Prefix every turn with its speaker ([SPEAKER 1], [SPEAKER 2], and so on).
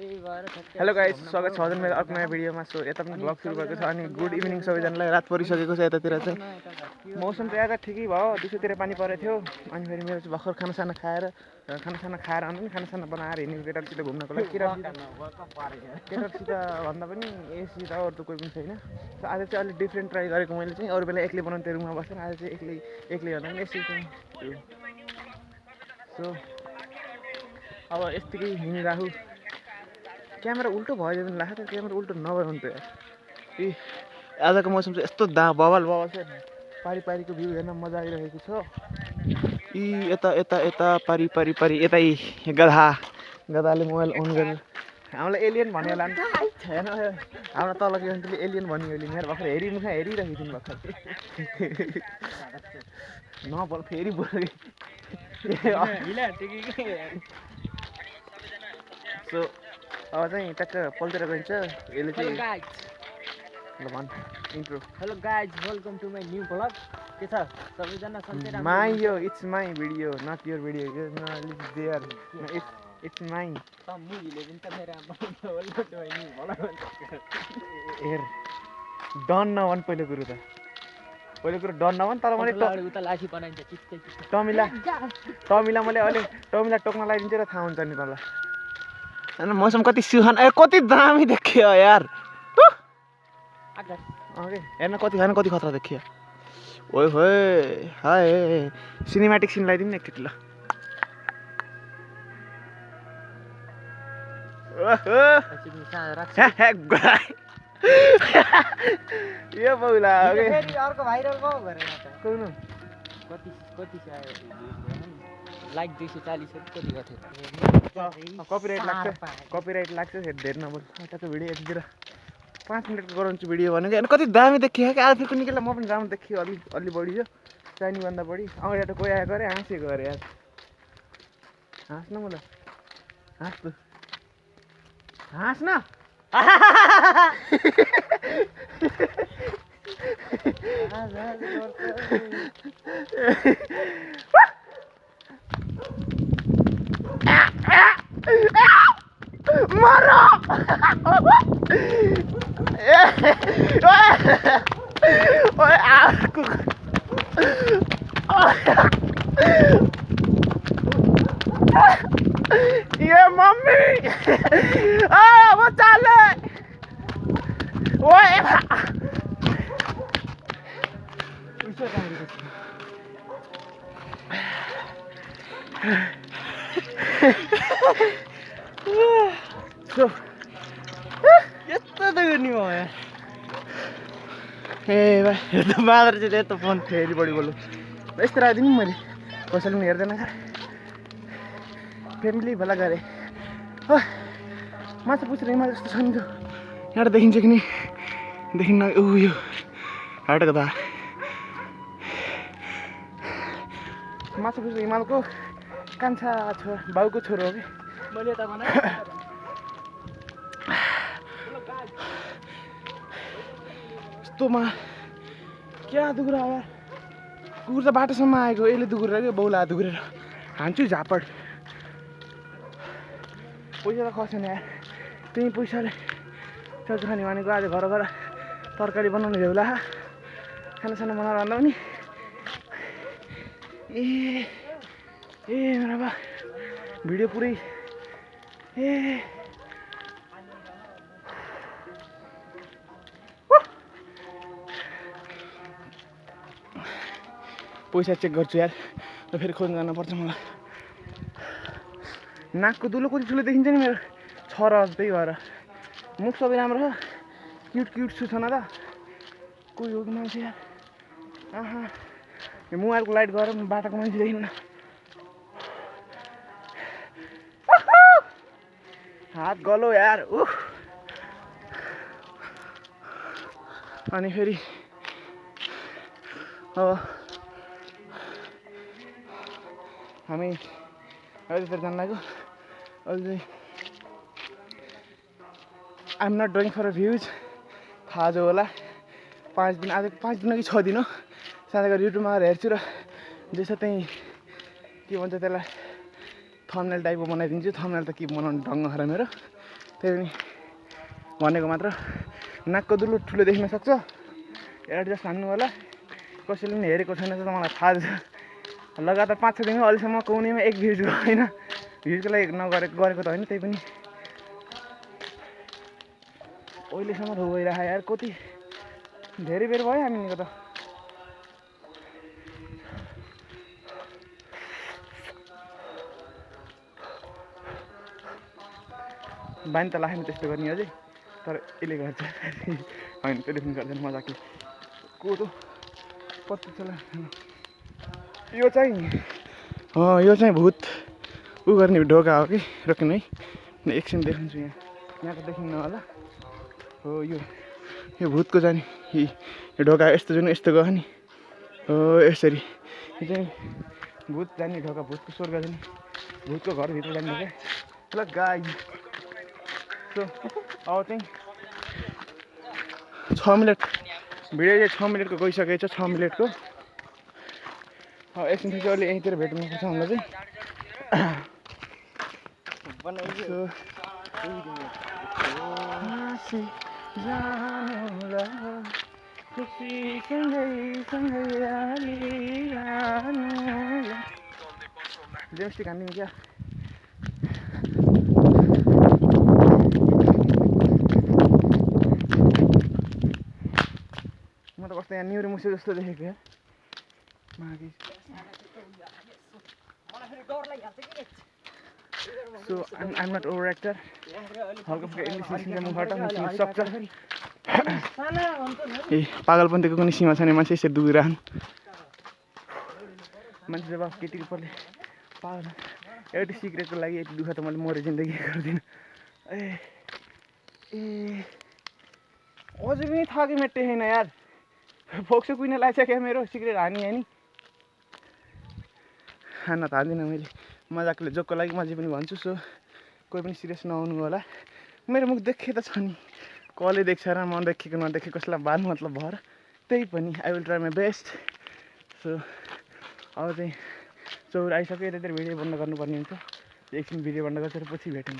[SPEAKER 1] Hello guys, स्वागत छ हजुर मेरो अर्को नयाँ भिडियोमा। सो यता पनि ब्लग सुरु भएको छ अनि गुड इभिनिङ सबैजनालाई। रात परिसकेको छ यतातिर चाहिँ। मौसम चाहिँ आज ठिकै भयो, दिउँसोतिर पानी परेको थियो। अनि फेरि मेरो चाहिँ भर्खर खानासाना खाएर अनि खानासाना बनाएर हिँडेको केटाहरूसित घुम्नको लागि। केटाहरूसित भन्दा पनि एसित अरू त कोही पनि छैन। सो आज चाहिँ अलिक डिफ्रेन्ट ट्राई गरेको मैले चाहिँ। अरू बेला एक्लै बनाउने त्यो रुममा बसेर आज चाहिँ एक्लै भन्दा पनि यसरी चाहिँ। सो अब यस्तै हिँडिराखु। क्यामेरा उल्टो भयो जस्तो लाग्छ त, क्यामेरा उल्टो नभए हुन्थ्यो यार। आजको मौसम चाहिँ यस्तो बवाल छ, पारिको भ्यू हेर्न मजा आइरहेको छ। यता पारि यतै गधाले मोबाइल अन गरेर हामीलाई एलियन भन्यो होला नि त। छैन हाम्रो तलको एन्टीले एलियन भन्यो अहिले। मेरो भर्खर हेरिरहेको थिइन् भर्खर। नबोल फेरि बोल। सो अब चाहिँ टक्क पल्टेर गइन्छ यसले चाहिँ। ल भन intro.
[SPEAKER 2] Hello guys, welcome to my new blog. के छ सबैजना सन्चै राम्रो?
[SPEAKER 1] माई यो it's my video, not your video. There it's my.
[SPEAKER 2] मुभीले पनि त मेरो welcome to my new blog
[SPEAKER 1] हेर, डन नभन पहिलो कुरो डन नभन। तर मैले
[SPEAKER 2] उता लाठी बनाइन्छ चित्तै
[SPEAKER 1] टमिला मैले अहिले टमिला टोक्न लगाइदिन्छु र थाहा हुन्छ नि तँलाई। होइन मौसम कति सुहान, कति दामी देखियो यार। हेर्न कति खतरा देखियो। ओए होए हाय, सिनेमेटिक सिन लगाइदिउँ न एकचोटि ल। यो बौला
[SPEAKER 2] अर्को भाइरल भयो गरेर
[SPEAKER 1] कुन
[SPEAKER 2] कति लाइक 240 कति गर्थ्यो।
[SPEAKER 1] कपिराइट लाग्छ धेरै नबोल। यताको भिडियो यतितिर 5 मिनटको गराउँछु भिडियो भनेको। होइन कति दामी देखियो क्या। आज फेरि निकै म पनि राम्रो देखियो, अलि बढी जो चाइनीभन्दा बढी। अगाडि त कोही आएको अरे हाँसेको अरे यार। हाँस न मलाई, हाँस तँ, हाँस न। मरो ये मम्मी वो चाले ओए
[SPEAKER 2] यस्तो त गर्ने भयो यार।
[SPEAKER 1] ए भाइ हेर्दा बाँदर चाहिँ यस्तो फोन फेरि बढी बोल्नु यस्तो राखिदिनु नि। मैले कसैले पनि हेर्दैन क्या, फ्यामिली भला गरेँ हो। माछा पुछेर हिमाल जस्तो छ नि त, यहाँबाट देखिन्छ कि नि देखिन्न। यो हाटको दा माछा पुछेर हिमालको कान्छा बाउको छोरो हो कि
[SPEAKER 2] मैले त भने
[SPEAKER 1] यस्तोमा क्या दुख्रा यार। कुकुर त बाटोसम्म आएको, यसले दुख्रेर क्या बौला दुख्रेर हान्छु झापड। पैसा त खसेन यार, त्यही पैसाले चल्छ खाने भनेको। आज घर तरकारी बनाउने झ्याउला खानासाना बनाएर भन्दा पनि ए मेरो बा भिडियो पुरै पैसा चेक गर्छु यार। फेरि खोज्नु जानुपर्छ मलाई। नाकको दुलो कति ठुलो देखिन्छ नि मेरो छोरा, त्यही भएर। मुख सबै राम्रो छ, क्युट छु छैन त। कोही हो कि मान्छे यार। यो मोबाइलको लाइट गएर बाटाको मान्छे देखिन्न। हात गलो यार। अनि फेरि अब हामी यतातिर जान लाग्यो। अहिले चाहिँ I'm not doing for a views, थाहा जो होला। 5 दिन, आज 5 दिन कि 6 दिन हो। साथै गरेर युट्युबमा हेर्छु र जे छ त्यही के भन्छ त्यसलाई थम्बनेल टाइपको बनाइदिन्छु। थम्बनेल त के बनाउनु ढङ्ग खरा मेरो। त्यही पनि भनेको मात्र नाकको दुलो ठुलो देखिन सक्छ एडजस्ट हान्नु होला कसैले पनि हेरेको छैन त मलाई थाहा छ लगातार 5-6 दिनमा अहिलेसम्म कुनैमा एक भ्युज होइन भ्युजको लागि गरेको त होइन त्यही पनि अहिलेसम्म त गइरहेको यार कति धेरै बेर भयो हामीको त बानी त लाग्यो नि त्यस्तो गर्ने अझै तर यसले गर्छ होइन त्यसले पनि गर्दैन मजाकले कोदो पत्ती चला यो चाहिँ भूत उ गर्ने ढोका हो कि रोक्नु है एकछिन देखाउँछु यहाँको देखिन्न होला हो यो भूतको जाने यो ढोका यस्तो जुन यस्तो गयो नि हो यसरी यो चाहिँ भूत जाने ढोका भूतको स्वर्ग जाने भूतको घरभित्र जाने क्या ल गाई सो अब चाहिँ 6 मिनट भिडियो चाहिँ 6 मिनटको गइसकेको छ 6 मिनटको एकछिन फेरि अहिले यहीँतिर भेट्नुपर्छ हामीलाई चाहिँ जेमस्टिक हान्दिनु क्या म त कस्तो यहाँ न्युरो मुसे जस्तो देखेको यार so I'm not over actor हल्का फुल्का इङ्ग्लिस निस्किन्छ मुखबाट निस्किन सक्छ ए पागलपन्थीको कुनै सीमा छैन मान्छे यसरी दुगिरहन् मान्छे जब केटीको पर्ले पागल एउटै सिक्रेटको लागि यति दुःख त मैले मरे जिन्दगी गर्दिनँ ए अझै पनि थाकी मेट्टे छैन यार फोक्सो कुइन लाग्छ क्या मेरो सिक्रेट हानी नि खान त हान्दिनँ मैले मजाकले जोकको लागि म पनि भन्छु सो कोही पनि सिरियस नहुनु होला मेरो मुख देखे त छ नि कसले देख्छ र म देखेको नदेखेको कसैलाई बात मतलब भएर त्यही पनि I will try my best so अब चाहिँ चौर आइसक्यो यतातिर भिडियो बन्द गर्नुपर्ने हुन्छ एकछिन भिडियो बन्द गरेर पछि भेटौँ